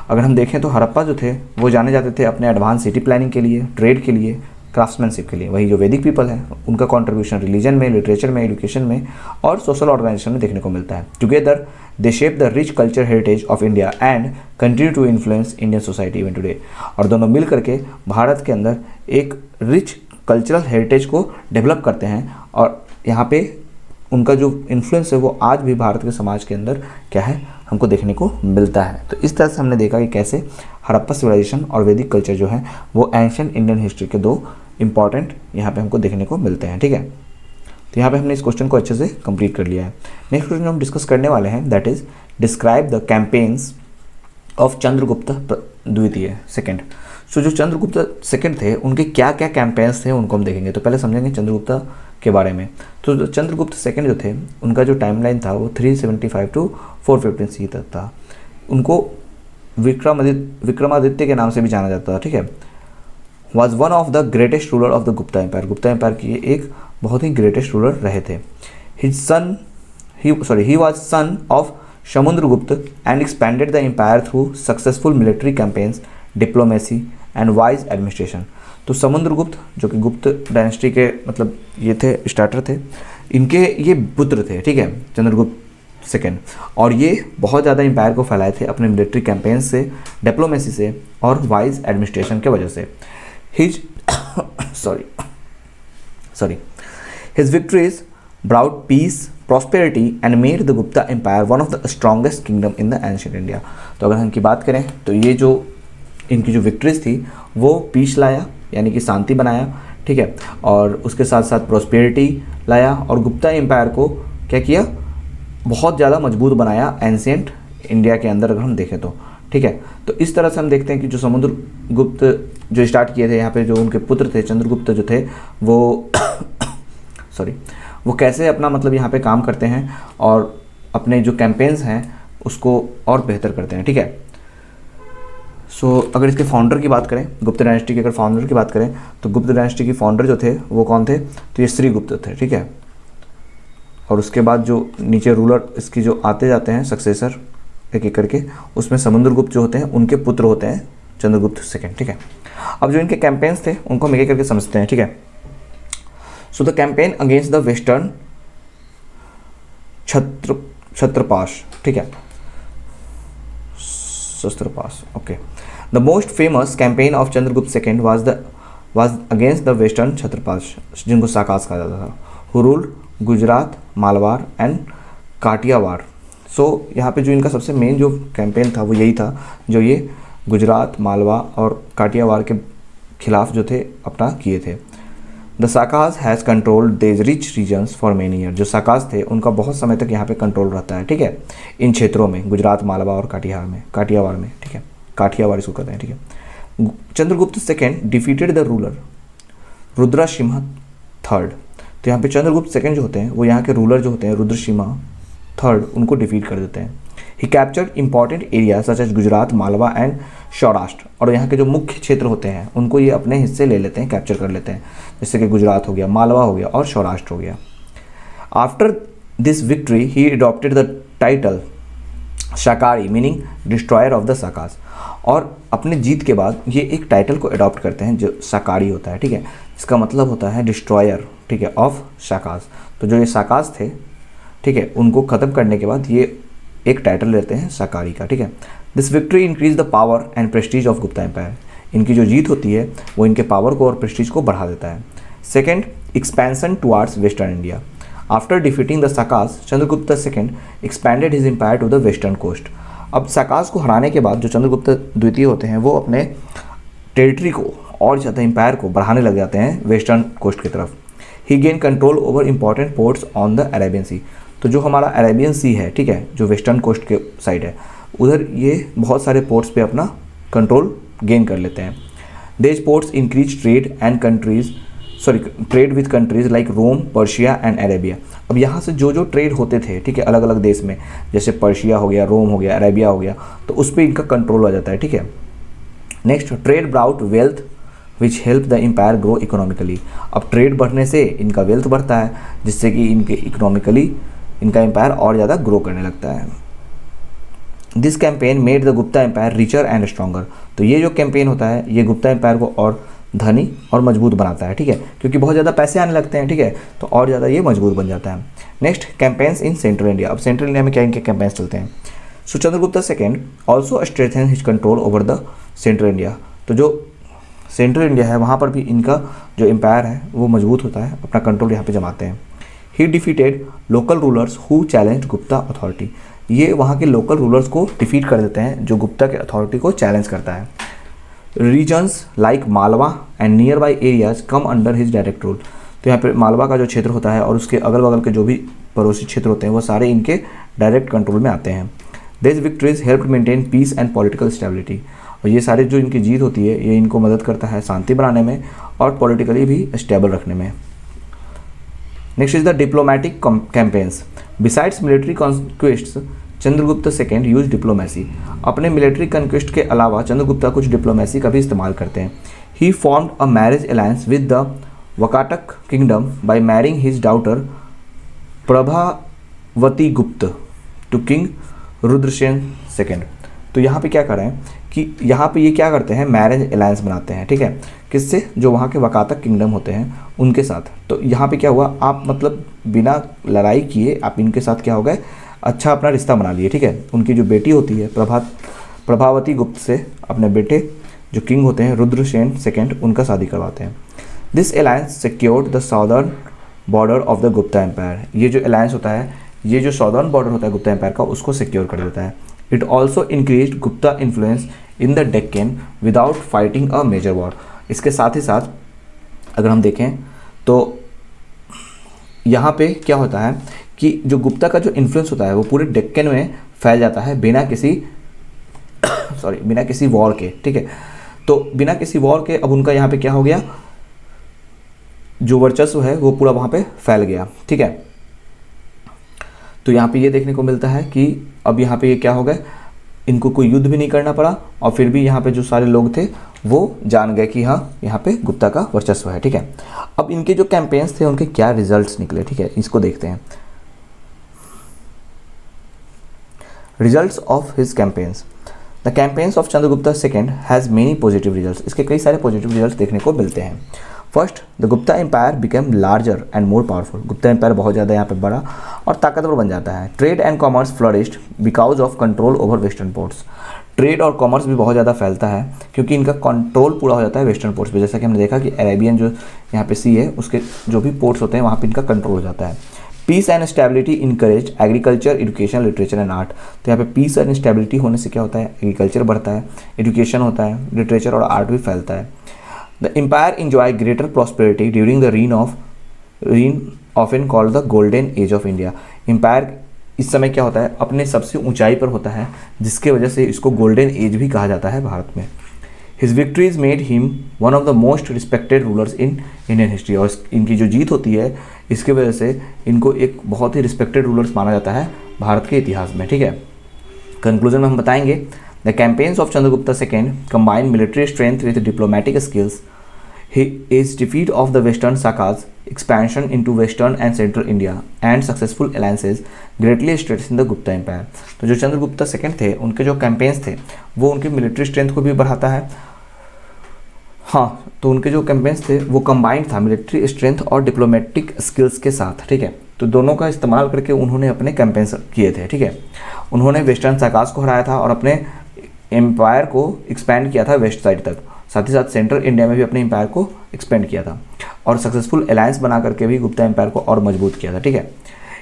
अगर हम देखें तो हड़प्पा जो थे वो जाने जाते थे अपने एडवांस सिटी प्लानिंग के लिए, ट्रेड के लिए, क्राफ्ट्समैनशिप के लिए। वही जो वैदिक पीपल है उनका कंट्रीब्यूशन रिलीजन में, लिटरेचर में, एजुकेशन में और सोशल ऑर्गेनाइजेशन में देखने को मिलता है। Together they shape the rich culture heritage of India and continue to influence Indian society even today. और दोनों मिल करके भारत के अंदर एक रिच कल्चरल हेरिटेज को डेवलप करते हैं और यहाँ पे उनका जो इन्फ्लुएंस है वो आज भी भारत के समाज के अंदर क्या है, हमको देखने को मिलता है। तो इस तरह से हमने देखा कि कैसे हड़प्पा सिविलाइजेशन और वैदिक कल्चर जो है वो एंशिएंट इंडियन हिस्ट्री के दो इंपॉर्टेंट यहाँ पे हमको देखने को मिलते हैं, ठीक है। तो यहाँ पे हमने इस क्वेश्चन को अच्छे से कंप्लीट कर लिया है। नेक्स्ट क्वेश्चन हम डिस्कस करने वाले हैं, that is describe the campaigns of Chandragupta द्वितीय सेकेंड। सो जो चंद्रगुप्त सेकेंड थे उनके क्या क्या कैंपेन्स थे उनको हम देखेंगे। तो पहले समझेंगे चंद्रगुप्त के बारे में। तो चंद्रगुप्त सेकेंड जो थे उनका जो टाइमलाइन था वो 375 टू 415 सी तक था। उनको विक्रमादित्य के नाम से भी जाना जाता था, ठीक है। Was one of the greatest ruler of the Gupta empire. Gupta empire की एक बहुत ही ग्रेटेस्ट रूलर रहे थे। He was son of Samudragupta and expanded the empire through successful military campaigns, diplomacy and wise administration. तो समुद्रगुप्त जो कि गुप्त डायनेस्टी के मतलब ये थे, स्टार्टर थे, इनके ये पुत्र थे, ठीक है, चंद्रगुप्त सेकेंड। और ये बहुत ज़्यादा एम्पायर को फैलाए थे अपने मिलिट्री कैंपेन से, डिप्लोमेसी से और वाइज एडमिनिस्ट्रेशन के वजह से। His victories brought peace, prosperity and made the Gupta Empire one of the strongest kingdom in the ancient India। तो अगर हम की बात करें तो ये जो इनकी जो विक्ट्रीज थी वो पीस लाया, यानी कि शांति बनाया, ठीक है, और उसके साथ साथ प्रॉस्पेरिटी लाया और गुप्ता एम्पायर को क्या किया, बहुत ज़्यादा मजबूत बनाया एंशिएंट इंडिया के अंदर अगर हम देखें तो, ठीक है। तो इस तरह से हम देखते हैं कि जो समुद्रगुप्त जो स्टार्ट किए थे यहाँ पे, जो उनके पुत्र थे चंद्रगुप्त जो थे वो वो कैसे अपना मतलब यहाँ पे काम करते हैं और अपने जो कैंपेन्स हैं उसको और बेहतर करते हैं, ठीक है। सो अगर इसके फाउंडर की बात करें, गुप्त डायनेस्टी के अगर फाउंडर की बात करें तो गुप्त डायनेस्टी की फाउंडर जो थे वो कौन थे, तो ये श्रीगुप्त थे, ठीक है। और उसके बाद जो नीचे रूलर इसकी जो आते जाते हैं सक्सेसर एक एक करके, उसमें समुद्रगुप्त जो होते हैं उनके पुत्र होते हैं चंद्रगुप्त सेकेंड, ठीक है। अब जो इनके कैंपेन्स थे उनको हम एक एक करके समझते हैं, ठीक है। So the campaign against the western Kshatrapas, ठीक है, Shastrapas, okay. The most famous campaign of Chandragupta second was against the western Kshatrapas, जिनको साकास कहा जाता था, who ruled Gujarat, Malwa and Kathiawar. So यहाँ पे जो इनका सबसे मेन जो कैंपेन था वो यही था, जो ये गुजरात, मालवा और काटियावाड़ के खिलाफ जो थे अपना किए थे। द साकास हैज़ कंट्रोल्ड देज rich reasons for many year. जो साकास थे उनका बहुत समय तक यहाँ पे कंट्रोल रहता है, ठीक है, इन क्षेत्रों में, गुजरात, मालवा और काटियावाड़ में, ठीक है, काठियावाड़ इसको कहते हैं, ठीक है। Chandragupta second defeated the ruler Rudrasimha third. तो यहाँ पे चंद्रगुप्त सेकेंड जो होते हैं वो यहाँ के रूलर जो होते हैं रुद्रसिम्हा थर्ड, उनको डिफीट कर देते हैं। He captured important area such as Gujarat, Malwa and Saurashtra. और यहाँ के जो मुख्य क्षेत्र होते हैं उनको ये अपने हिस्से ले लेते हैं, कैप्चर कर लेते हैं, जैसे कि गुजरात हो गया, मालवा हो गया और सौराष्ट्र हो गया। After this victory he adopted the title Shakari, meaning destroyer of the Sakas. और अपने जीत के बाद ये एक टाइटल को अडॉप्ट करते हैं जो शाकारी होता है, ठीक है, इसका मतलब होता है डिस्ट्रॉयर, ठीक है, ऑफ साकास। तो जो ये साकास थे, ठीक है, उनको ख़त्म करने के बाद ये एक टाइटल लेते हैं शाकारी का, ठीक है। This victory increase the power and prestige of Gupta empire. इनकी जो जीत होती है वो इनके पावर को और प्रेस्टीज को बढ़ा देता है। Second, expansion towards western India. After defeating the Sakas, Chandragupta second expanded his empire to the western coast. अब साकास को हराने के बाद जो चंद्रगुप्त द्वितीय होते हैं वो अपने टेरिटरी को और ज़्यादा एम्पायर को बढ़ाने लग जाते हैं वेस्टर्न कोस्ट की तरफ। He gain control over important ports on the Arabian sea. तो जो हमारा अरेबियन सी है, ठीक है, जो वेस्टर्न कोस्ट के साइड है, उधर ये बहुत सारे पोर्ट्स पे अपना कंट्रोल गेन कर लेते हैं। These ports increase trade with countries like Rome, Persia and Arabia. अब यहाँ से जो जो ट्रेड होते थे, ठीक है, अलग अलग देश में, जैसे पर्शिया हो गया, रोम हो गया, अरेबिया हो गया, तो उस पर इनका कंट्रोल आ जाता है, ठीक है। Next, trade brought wealth which help the empire grow economically. अब ट्रेड बढ़ने से इनका वेल्थ बढ़ता है, जिससे कि इनके इकोनॉमिकली इनका एम्पायर और ज़्यादा ग्रो करने लगता है। This campaign made the Gupta empire richer and stronger. तो ये जो कैंपेन होता है ये गुप्ता एम्पायर को और धनी और मजबूत बनाता है, ठीक है, क्योंकि बहुत ज़्यादा पैसे आने लगते हैं, ठीक है, तो और ज़्यादा ये मजबूत बन जाता है। Next, campaigns in central India. अब सेंट्रल इंडिया में क्या इनके कैंपेन्स चलते हैं। So Chandragupta second also strengthen his control over the central India. तो जो सेंट्रल इंडिया है वहाँ पर भी इनका जो एम्पायर है वो मजबूत होता है, अपना कंट्रोल यहाँ पे जमाते हैं। ही defeated local rulers who challenge Gupta authority. ये वहाँ के लोकल रूलर्स को डिफीट कर देते हैं जो गुप्ता के अथॉरिटी को चैलेंज करता है। Regions like Malwa and nearby areas come under his direct rule. तो यहाँ पे मालवा का जो क्षेत्र होता है और उसके अगल बगल के जो भी पड़ोसी क्षेत्र होते हैं वो सारे इनके डायरेक्ट कंट्रोल में आते हैं। This victories help maintain piece and political stability. और ये सारे जो इनकी जीत होती है ये इनको मदद करता है शांति बनाने में और पॉलिटिकली भी स्टेबल रखने में। Next is the diplomatic campaigns. Besides military conquests Chandragupta second use diplomacy. अपने मिलिट्री कॉन्क्वेस्ट के अलावा चंद्रगुप्ता कुछ डिप्लोमेसी का भी इस्तेमाल करते हैं। He formed a marriage alliance with the Vakataka kingdom by marrying his daughter Prabhavati Gupta to king Rudrasen second. तो यहाँ पे क्या कर रहे हैं कि यहाँ पे ये क्या करते हैं, मैरिज अलायंस बनाते हैं, ठीक है, किससे, जो वहाँ के वकातक किंगडम होते हैं उनके साथ। तो यहाँ पे क्या हुआ, आप मतलब बिना लड़ाई किए आप इनके साथ क्या हो गए, अच्छा अपना रिश्ता बना लिए, ठीक है। उनकी जो बेटी होती है प्रभावती गुप्त से अपने बेटे जो किंग होते हैं रुद्रसेन सेकेंड उनका शादी करवाते हैं। This alliance secured the southern border of the Gupta empire. ये जो अलायंस होता है, ये जो साउदर्न बॉर्डर होता है गुप्ता एम्पायर का, उसको सिक्योर कर देता है। It also increase Gupta influence in the Deccan without fighting a major war. इसके साथ ही साथ अगर हम देखें तो यहाँ पे क्या होता है कि जो गुप्ता का जो इन्फ्लुएंस होता है वो पूरे डेक्कन में फैल जाता है बिना किसी वॉर के, ठीक है। तो बिना किसी वॉर के अब उनका यहाँ पे क्या हो गया, जो वर्चस्व है वो पूरा वहाँ पे फैल गया, ठीक है। तो यहाँ पे ये देखने को मिलता है कि अब यहाँ पे ये क्या हो गया, इनको कोई युद्ध भी नहीं करना पड़ा और फिर भी यहाँ पे जो सारे लोग थे वो जान गए कि हाँ यहाँ पे गुप्ता का वर्चस्व है, ठीक है। अब इनके जो कैंपेन्स थे उनके क्या रिजल्ट्स निकले, ठीक है, इसको देखते हैं। Results of his campaigns. The campaigns of Chandragupta second has many positive results. इसके कई सारे पॉजिटिव रिजल्ट्स देखने को मिलते हैं। First, the Gupta empire became larger and more powerful. Gupta empire बहुत ज़्यादा यहाँ पे बड़ा और ताकतवर बन जाता है। Trade and commerce flourished because of control over western ports. Trade और कॉमर्स भी बहुत ज़्यादा फैलता है क्योंकि इनका कंट्रोल पूरा हो जाता है वेस्टर्न पोर्ट्स पे। जैसा कि हमने देखा कि अरेबियन जो यहाँ पे सी है उसके जो भी पोर्ट्स होते हैं वहाँ पे इनका कंट्रोल हो जाता है। Peace and stability encourage agriculture, education, literature and art. तो यहाँ पे पीस एंड स्टेबिलिटी होने से क्या होता है, एग्रीकल्चर बढ़ता है, एजुकेशन होता है, लिटरेचर और आर्ट भी फैलता है। The empire enjoy greater prosperity during the reign often called the golden age of India. Empire इस समय क्या होता है, अपने सबसे ऊंचाई पर होता है, जिसके वजह से इसको गोल्डन एज भी कहा जाता है भारत में। His victories made him one of the most respected rulers in Indian history. और इनकी जो जीत होती है इसके वजह से इनको एक बहुत ही रिस्पेक्टेड रूलर्स माना जाता है भारत के इतिहास में, ठीक है। कंक्लूजन में हम बताएंगे, the campaigns of Chandragupta second combine military strength with diplomatic skills. His defeat of the Western Sakas, expansion into Western and Central India, and successful alliances greatly strengthened the Gupta Empire। तो जो Chandragupta second थे उनके जो campaigns थे वो उनकी military strength को भी बढ़ाता है। हाँ, तो उनके जो कैंपेन्स थे वो कंबाइंड था मिलिट्री स्ट्रेंथ और डिप्लोमेटिक स्किल्स के साथ, ठीक है। तो दोनों का इस्तेमाल करके उन्होंने अपने कैंपेन्स किए थे, ठीक है। उन्होंने वेस्टर्न साकास को हराया था और अपने एम्पायर को एक्सपैंड किया था वेस्ट साइड तक। साथ ही साथ सेंट्रल इंडिया में भी अपने एम्पायर को एक्सपेंड किया था और सक्सेसफुल अलायंस बना करके भी गुप्ता एम्पायर को और मजबूत किया था, ठीक है।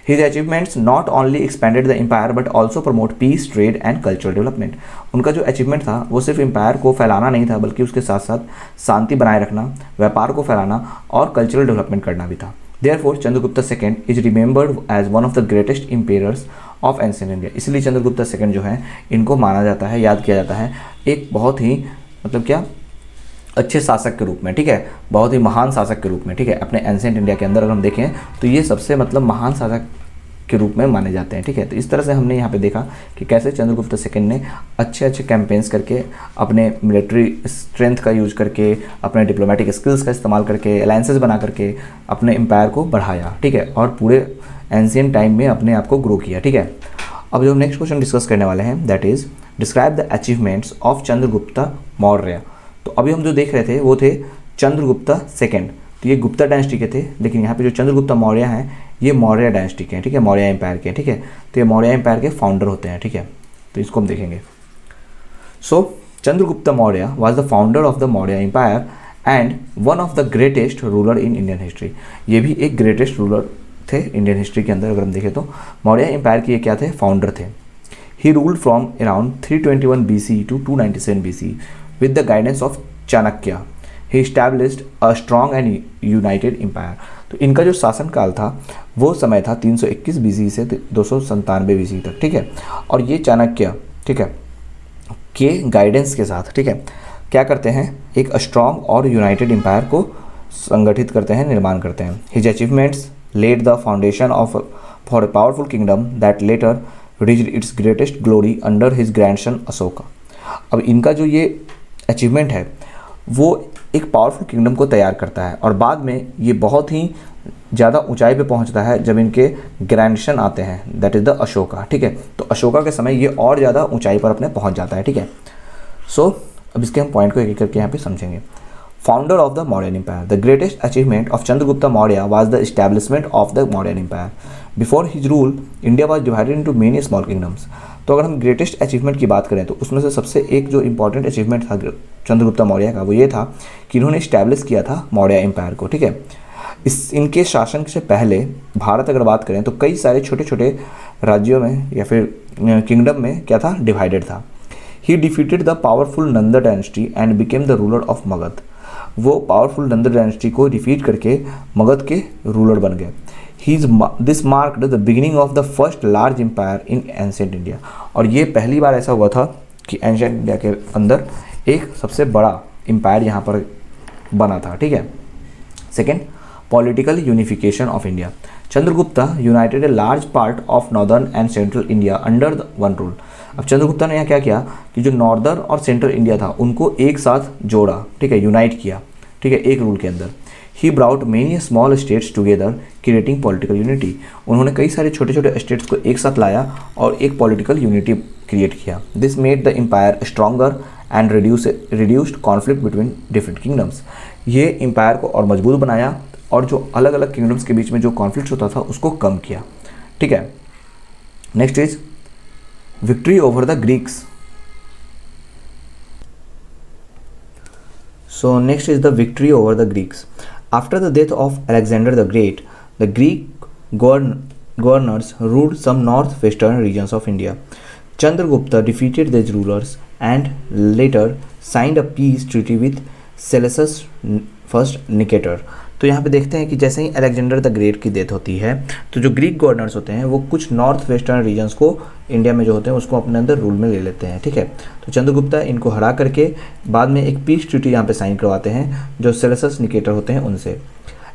His achievements not only expanded the empire but also promote peace, trade and cultural development. उनका जो अचीवमेंट था वो सिर्फ एम्पायर को फैलाना नहीं था बल्कि उसके साथ साथ शांति बनाए रखना, व्यापार को फैलाना और कल्चरल डेवलपमेंट करना भी था। Therefore, Chandragupta II is remembered as one of the greatest emperors of ancient India. इसलिए चंद्रगुप्ता सेकंड जो है इनको माना जाता है, याद किया जाता है एक बहुत ही मतलब क्या अच्छे शासक के रूप में, ठीक है, बहुत ही महान शासक के रूप में, ठीक है। अपने एंशिएंट इंडिया के अंदर अगर हम देखें तो ये सबसे मतलब महान शासक के रूप में माने जाते हैं, ठीक है। तो इस तरह से हमने यहाँ पे देखा कि कैसे चंद्रगुप्त सेकंड ने अच्छे अच्छे कैंपेन्स करके, अपने मिलिट्री स्ट्रेंथ का यूज करके, अपने डिप्लोमेटिक स्किल्स का इस्तेमाल करके, अलायंसेस बना करके अपने एम्पायर को बढ़ाया, ठीक है, और पूरे एंशिएंट टाइम में अपने आप को ग्रो किया, ठीक है। अब जो हम नेक्स्ट क्वेश्चन डिस्कस करने वाले हैं that is describe the achievements of Chandragupta Maurya. तो अभी हम जो देख रहे थे वो थे चंद्रगुप्ता सेकंड, तो ये गुप्ता डायनेस्टी के थे, लेकिन यहाँ पे जो चंद्रगुप्ता मौर्य हैं ये मौर्य डायनेस्टी के हैं, ठीक है, मौर्य एम्पायर के, ठीक है। तो ये मौर्य एम्पायर के फाउंडर होते हैं, ठीक है। तो इसको हम देखेंगे। So Chandragupta Maurya was the founder of the Maurya empire and one of the greatest ruler in Indian history. ये भी एक ग्रेटेस्ट रूलर थे इंडियन हिस्ट्री के अंदर। अगर हम देखें तो मौर्य एम्पायर के ये क्या थे, फाउंडर थे। He ruled from around 321 BC to 297 BC with the guidance of Chanakya. he established a strong and united empire। तो इनका जो शासन काल था वो समय था 321 BC से 297 BC तक, ठीक है। और ये चाणक्य, ठीक है, के गाइडेंस के साथ, ठीक है, क्या करते हैं, एक स्ट्रॉन्ग और यूनाइटेड एम्पायर को संगठित करते हैं, निर्माण करते हैं। His achievements laid the foundation for a powerful kingdom that later reached its greatest glory under his grandson Ashoka। अब इनका जो ये अचीवमेंट है वो एक पावरफुल किंगडम को तैयार करता है और बाद में ये बहुत ही ज़्यादा ऊंचाई पे पहुंचता है जब इनके ग्रैंडसन आते हैं, दैट इज़ द अशोका, ठीक है। तो अशोका के समय ये और ज़्यादा ऊंचाई पर अपने पहुंच जाता है, ठीक है। सो अब इसके हम पॉइंट को एक एक करके यहाँ पे समझेंगे। Founder of the Mauryan Empire. The greatest achievement of Chandragupta Maurya was the establishment of the Mauryan Empire. Before his rule, India was divided into many small kingdoms. तो अगर हम ग्रेटेस्ट अचीवमेंट की बात करें तो उसमें से सबसे एक जो इंपॉर्टेंट अचीवमेंट था चंद्रगुप्ता मौर्य का वो ये था कि इन्होंने इस्टेब्लिश किया था मौर्य एम्पायर को, ठीक है। इनके शासन से पहले भारत अगर बात करें तो कई सारे छोटे छोटे राज्यों में या फिर किंगडम में क्या था, डिवाइडेड था। He defeated the powerful Nanda dynasty and became the ruler of Magadha. वो पावरफुल नंदा डायनेस्टी को डिफीट करके मगध के रूलर बन गए। This marked the beginning of the first large empire in ancient India. और ये पहली बार ऐसा हुआ था कि एंशिएंट इंडिया के अंदर एक सबसे बड़ा एम्पायर यहाँ पर बना था, ठीक है। Second, political unification of India. Chandragupta United a large part of northern and central India under one rule. अब चंद्रगुप्ता ने यहाँ क्या किया कि जो नॉर्दर्न और सेंट्रल इंडिया था उनको एक साथ जोड़ा, ठीक है, यूनाइट किया, ठीक है, एक रूल के अंदर। He brought many small states together creating political unity. उन्होंने कई सारे छोटे छोटे स्टेट्स को एक साथ लाया और एक पॉलिटिकल यूनिटी क्रिएट किया। This made the empire stronger and reduced conflict between different kingdoms. ये एम्पायर को और मजबूत बनाया और जो अलग अलग किंगडम्स के बीच में जो कॉन्फ्लिक्ट होता था उसको कम किया, ठीक है। Next is victory over the Greeks. So next is the victory over the Greeks. After the death of Alexander the Great, the Greek governors ruled some northwestern regions of India. Chandragupta defeated these rulers and later signed a peace treaty with Seleucus first Nicator. तो यहाँ पे देखते हैं कि जैसे ही Alexander the great की death होती है तो जो ग्रीक गवर्नर्स होते हैं वो कुछ नॉर्थ वेस्टर्न रीजन्स को इंडिया में जो होते हैं उसको अपने अंदर रूल में ले लेते हैं, ठीक है। तो चंद्रगुप्ता इनको हरा करके बाद में एक पीस ट्रीटी यहाँ पे साइन करवाते हैं जो सेलेसस निकेटर होते हैं उनसे।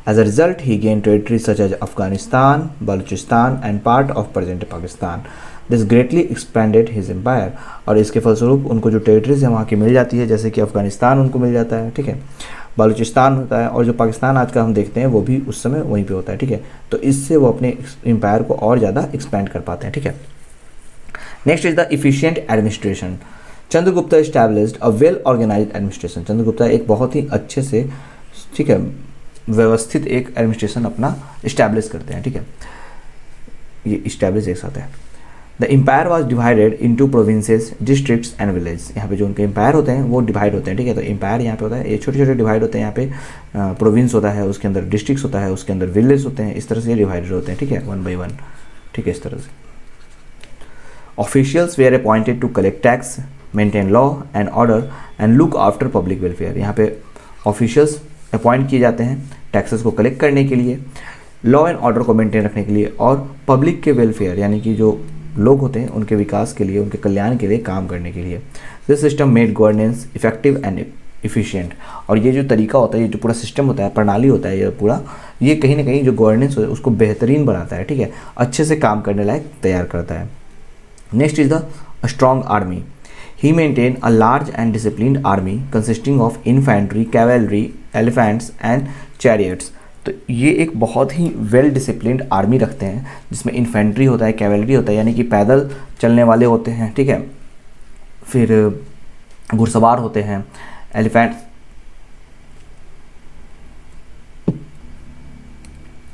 As a result he gain territory such as Afghanistan, Balochistan and part of present Pakistan. This greatly expanded his empire. और इसके फलस्वरूप उनको जो टेरिटरीज है वहाँ की मिल जाती है, जैसे कि अफगानिस्तान उनको मिल जाता है, ठीक है, बलूचिस्तान होता है और जो पाकिस्तान आज का हम देखते हैं वो भी उस समय वहीं पे होता है, ठीक है। तो इससे वो अपने एम्पायर को और ज़्यादा एक्सपेंड कर पाते हैं, ठीक है। Next is the efficient administration. Chandragupta established a well organized administration. Chandragupta एक बहुत ही अच्छे से, ठीक है, व्यवस्थित एक एडमिनिस्ट्रेशन अपना इस्टेब्लिश करते हैं, ठीक है। ये इस्टेब्लिश एक साथ है। The empire was divided into provinces, districts and village. यहाँ पे जो उनके एम्पायर होते हैं वो डिवाइड होते हैं, ठीक है। तो एम्पायर यहाँ पे होता है, ये छोटे छोटे डिवाइड होते हैं। यहाँ पे प्रोविंस होता है, उसके अंदर डिस्ट्रिक्ट्स होता है, उसके अंदर विलेज होते हैं। इस तरह से ये डिवाइडेड होते हैं, ठीक है, 1 by 1, ठीक है, इस तरह से। Officials were appointed to collect tax, maintain law and order and look after public welfare. यहाँ पे ऑफिशियल्स अपॉइंट किए जाते हैं टैक्सेस को कलेक्ट करने के लिए, लॉ एंड ऑर्डर को मेंटेन रखने के लिए और पब्लिक के वेलफेयर यानी कि जो लोग होते हैं उनके विकास के लिए, उनके कल्याण के लिए काम करने के लिए। This system made governance effective and efficient. और ये जो तरीका होता है, ये जो पूरा सिस्टम होता है, प्रणाली होता है, ये पूरा ये कहीं ना कहीं जो गवर्नेंस है उसको बेहतरीन बनाता है, ठीक है, अच्छे से काम करने लायक तैयार करता है। Next is the strong army. He maintain a large and disciplined army consisting of infantry, cavalry, elephants and chariots. तो ये एक बहुत ही वेल डिसिप्लिन्ड आर्मी रखते हैं जिसमें इन्फेंट्री होता है, कैवेलरी होता है यानी कि पैदल चलने वाले होते हैं, ठीक है, फिर घुड़सवार होते हैं, एलिफेंट,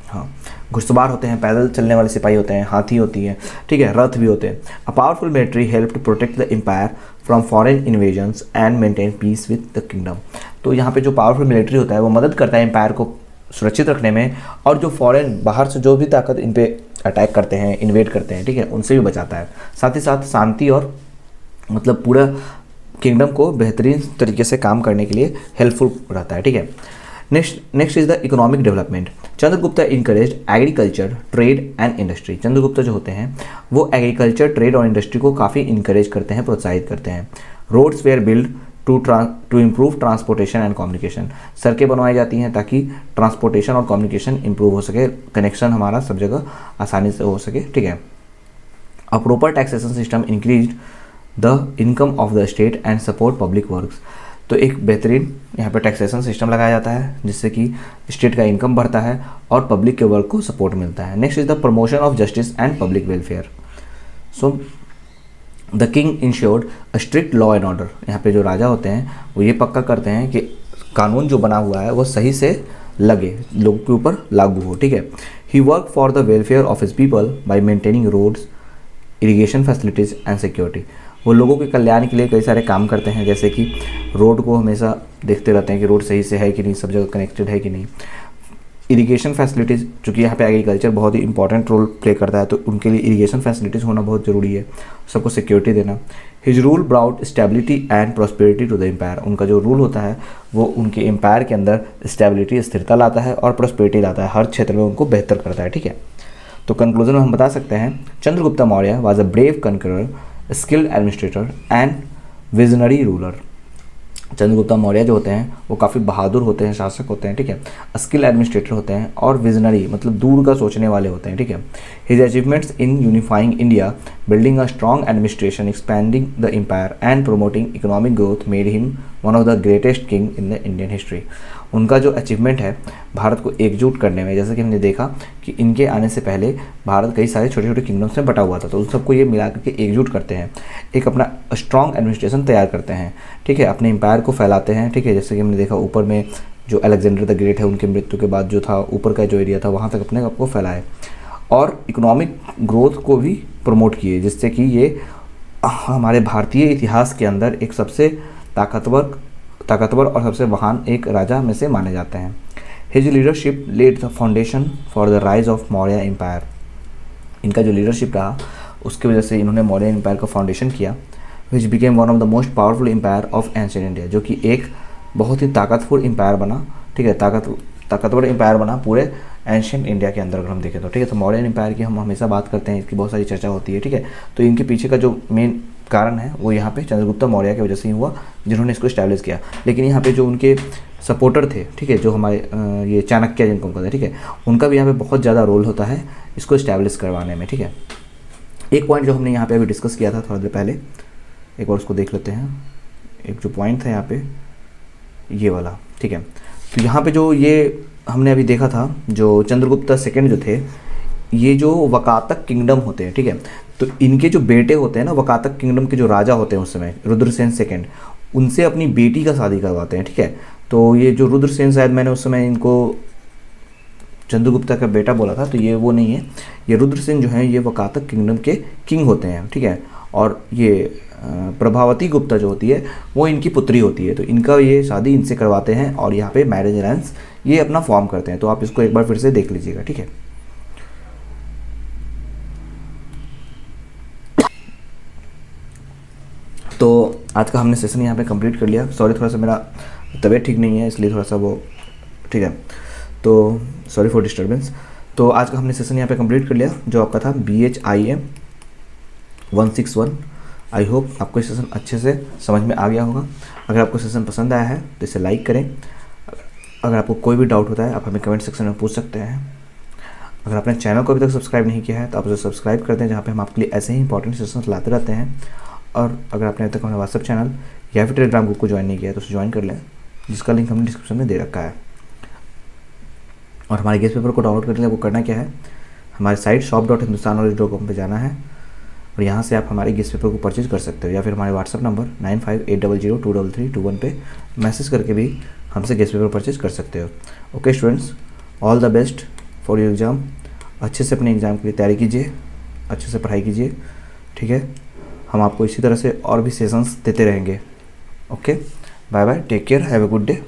हाँ घुड़सवार होते हैं, पैदल चलने वाले सिपाही होते हैं, हाथी होती है, ठीक है, रथ भी होते हैं। A powerful military help to protect the empire from foreign invasions and maintain peace with the kingdom. तो यहाँ पे जो पावरफुल मिलिट्री होता है वो मदद करता है एम्पायर को सुरक्षित रखने में, और जो फॉरेन बाहर से जो भी ताकत इन पे अटैक करते हैं, इन्वेड करते हैं, ठीक है, उनसे भी बचाता है। साथ ही साथ शांति और मतलब पूरा किंगडम को बेहतरीन तरीके से काम करने के लिए हेल्पफुल रहता है, ठीक है। Next is the economic development. Chandragupta encourage agriculture, trade and industry. Chandragupta जो होते हैं वो एग्रीकल्चर, ट्रेड और इंडस्ट्री को काफ़ी इनकरेज करते हैं, प्रोत्साहित करते हैं। Roads were build to improve transportation and communication. सड़कें बनवाई जाती हैं ताकि ट्रांसपोर्टेशन और कम्युनिकेशन इंप्रूव हो सके, कनेक्शन हमारा सब जगह आसानी से हो सके, ठीक है। A proper taxation system increase the income of the state and support public works. तो एक बेहतरीन यहाँ पे टैक्सेशन सिस्टम लगाया जाता है जिससे कि स्टेट का इनकम बढ़ता है और पब्लिक के वर्क को सपोर्ट मिलता है। Next is the promotion of justice and public welfare. So the king insured a strict law and order. यहाँ पे जो राजा होते हैं वो ये पक्का करते हैं कि कानून जो बना हुआ है वो सही से लगे, लोगों के ऊपर लागू हो, ठीक है। He work for the welfare of his people by maintaining roads, irrigation facilities and security. वो लोगों के कल्याण के लिए कई सारे काम करते हैं, जैसे कि रोड को हमेशा देखते रहते हैं कि रोड सही से है कि नहीं, सब जगह कनेक्टेड है कि नहीं। इरिगेशन फैसिलिटीज़, चूँकि यहाँ पे एग्रीकल्चर बहुत ही इंपॉर्टेंट रोल प्ले करता है तो उनके लिए इरिगेशन फैसिलिटीज़ होना बहुत ज़रूरी है, सबको सिक्योरिटी देना। His rule brought stability and prosperity to the empire. उनका जो रूल होता है वो उनके एम्पायर के अंदर स्टेबिलिटी, स्थिरता लाता है और प्रॉस्पेरिटी लाता है, हर क्षेत्र में उनको बेहतर करता है, ठीक है। तो कंक्लूजन में हम बता सकते हैं Chandragupta Maurya was a brave conqueror, skilled administrator and visionary ruler. Chandragupta Maurya जो होते हैं वो काफ़ी बहादुर होते हैं, शासक होते हैं, ठीक है, स्किल एडमिनिस्ट्रेटर होते हैं और विजनरी मतलब दूर का सोचने वाले होते हैं, ठीक है। His achievements in unifying India, building a strong administration, expanding the empire and promoting economic growth made him one of the greatest king in the Indian history. उनका जो अचीवमेंट है भारत को एकजुट करने में, जैसे कि हमने देखा कि इनके आने से पहले भारत कई सारे छोटे छोटे किंगडम्स में बटा हुआ था, तो उन सबको ये मिला करके एकजुट करते हैं, एक अपना स्ट्रॉन्ग एडमिनिस्ट्रेशन तैयार करते हैं, ठीक है, अपने एम्पायर को फैलाते हैं, ठीक है। जैसे कि हमने देखा ऊपर में जो अलेक्जेंडर द ग्रेट है उनके मृत्यु के बाद जो था ऊपर का जो एरिया था वहाँ तक अपने आपको फैलाए और इकोनॉमिक ग्रोथ को भी प्रमोट किए, जिससे कि ये हमारे भारतीय इतिहास के अंदर एक सबसे ताकतवर और सबसे महान एक राजा में से माने जाते हैं। His leadership laid the foundation for the rise of Maurya empire. इनका जो लीडरशिप रहा उसकी वजह से इन्होंने मौर्य एम्पायर का फाउंडेशन किया, which became one of the most powerful empire of ancient India, जो कि एक बहुत ही ताकतवर एम्पायर बना, ठीक है, ताकतवर एम्पायर बना पूरे एंशिएंट इंडिया के अंदर अगर हम देखें तो, ठीक है। तो मौर्य एम्पायर की हम हमेशा बात करते हैं, इसकी बहुत सारी चर्चा होती है, ठीक है। तो इनके पीछे का जो मेन कारण है वो यहाँ पे चंद्रगुप्ता मौर्य की वजह से ही हुआ, जिन्होंने इसको इस्टेब्लिश किया। लेकिन यहाँ पे जो उनके सपोर्टर थे, ठीक है, जो हमारे ये चाणक्य जिनको कहते हैं, ठीक है, उनका भी यहाँ पे बहुत ज़्यादा रोल होता है इसको इस्टेब्लिश करवाने में, ठीक है। एक पॉइंट जो हमने यहाँ पे अभी डिस्कस किया था थोड़ा देर पहले, एक बार उसको देख लेते हैं। एक जो पॉइंट था यहाँ पे ये वाला, ठीक है। तो यहाँ पे जो ये हमने अभी देखा था जो चंद्रगुप्ता सेकंड जो थे, ये जो वकातक किंगडम होते हैं, ठीक है, तो इनके जो बेटे होते हैं ना, वकातक किंगडम के जो राजा होते हैं उस समय रुद्रसेन सेकंड, उनसे अपनी बेटी का शादी करवाते हैं, ठीक है। तो ये जो रुद्रसेन, शायद मैंने उस समय इनको चंद्रगुप्ता का बेटा बोला था, तो ये वो नहीं है, ये रुद्रसेन जो है ये वकातक किंगडम के किंग होते हैं, ठीक है। और ये प्रभावती गुप्ता जो होती है वो इनकी पुत्री होती है, तो इनका ये शादी इनसे करवाते हैं और यहाँ पे मैरिज अलायंस ये अपना फॉर्म करते हैं। तो आप इसको एक बार फिर से देख लीजिएगा, ठीक है। तो आज का हमने सेशन यहाँ पे कंप्लीट कर लिया। सॉरी, थोड़ा सा मेरा तबीयत ठीक नहीं है इसलिए थोड़ा सा वो, ठीक है, तो सॉरी फॉर डिस्टर्बेंस। तो आज का हमने सेशन यहाँ पे कंप्लीट कर लिया, जो आपका था BHIM 161। आई होप आपको ये सेशन अच्छे से समझ में आ गया होगा। अगर आपको सेशन पसंद आया है तो इसे लाइक करें। अगर आपको कोई भी डाउट होता है आप हमें कमेंट सेक्शन में पूछ सकते हैं। अगर आपने चैनल को अभी तक सब्सक्राइब नहीं किया है तो आप उसे सब्सक्राइब कर दें, जहाँ पे हम आपके लिए ऐसे ही इंपॉर्टेंट सेशंस लाते रहते हैं। और अगर आपने अभी तक हमारे व्हाट्सएप चैनल या फिर टेलीग्राम ग्रुप को ज्वाइन नहीं किया है तो उसे ज्वाइन कर लें, जिसका लिंक हमने डिस्क्रिप्शन में दे रखा है। और हमारे गेस्ट पेपर को डाउनलोड करने के लिए आपको करना क्या है, हमारे साइट shop.hindustanknowledge.com पे जाना है और यहाँ से आप हमारे गेस्ट पेपर को परचेज कर सकते हो, या फिर हमारे व्हाट्सअप नंबर 9580023321 पे मैसेज करके भी हमसे गेस्ट पेपर परचेज कर सकते हो। Okay students, all the best for your exam. अच्छे से अपने एग्ज़ाम के लिए तैयारी कीजिए, अच्छे से पढ़ाई कीजिए, ठीक है। हम आपको इसी तरह से और भी सेशंस देते रहेंगे। Okay, bye bye, take care, have a good day.